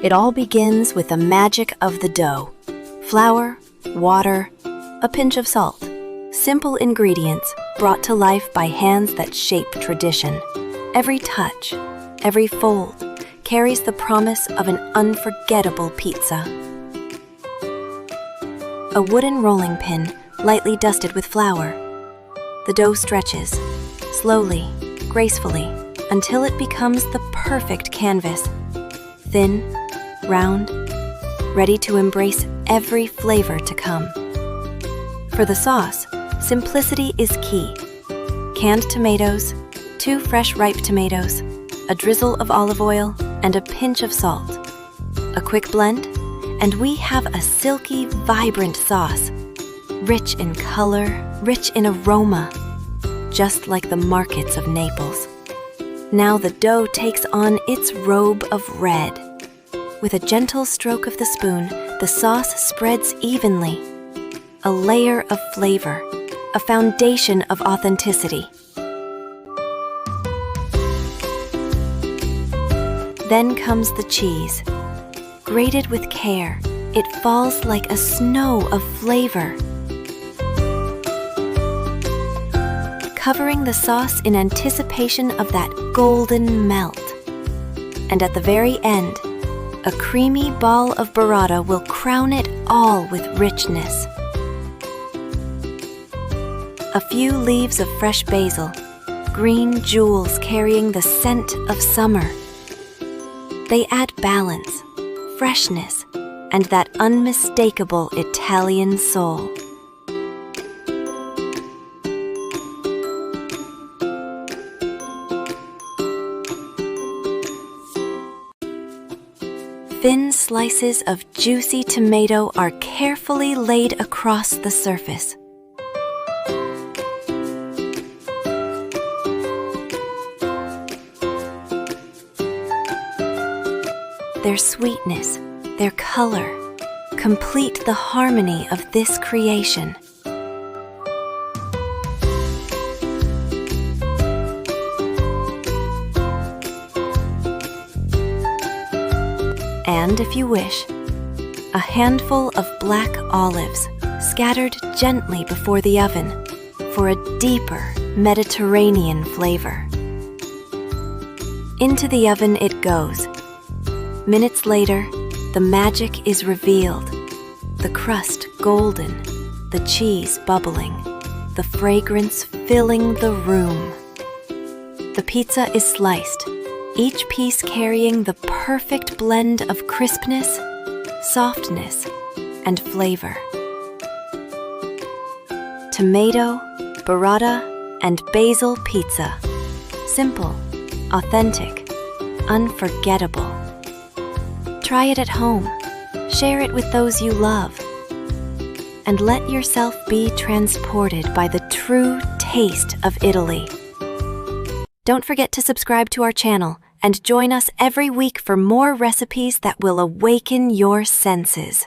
It all begins with the magic of the dough. Flour, water, a pinch of salt. Simple ingredients brought to life by hands that shape tradition. Every touch, every fold, carries the promise of an unforgettable pizza. A wooden rolling pin, lightly dusted with flour. The dough stretches, slowly, gracefully, until it becomes the perfect canvas. Thin, round, ready to embrace every flavor to come. For the sauce, simplicity is key. Canned tomatoes, 2 fresh ripe tomatoes, a drizzle of olive oil, and a pinch of salt. A quick blend, and we have a silky, vibrant sauce, rich in color, rich in aroma, just like the markets of Naples. Now the dough takes on its robe of red. With a gentle stroke of the spoon, the sauce spreads evenly. A layer of flavor, a foundation of authenticity. Then comes the cheese. Grated with care, it falls like a snow of flavor. Covering the sauce in anticipation of that golden melt. And at the very end, a creamy ball of burrata will crown it all with richness. A few leaves of fresh basil, green jewels carrying the scent of summer. They add balance, freshness, and that unmistakable Italian soul. Thin slices of juicy tomato are carefully laid across the surface. Their sweetness, their color, complete the harmony of this creation. And if you wish, a handful of black olives scattered gently before the oven for a deeper Mediterranean flavor. Into the oven it goes. Minutes later, the magic is revealed. The crust golden, the cheese bubbling, the fragrance filling the room. The pizza is sliced, each piece carrying the perfect blend of crispness, softness, and flavor. Tomato, burrata, and basil pizza. Simple, authentic, unforgettable. Try it at home, share it with those you love, and let yourself be transported by the true taste of Italy. Don't forget to subscribe to our channel and join us every week for more recipes that will awaken your senses.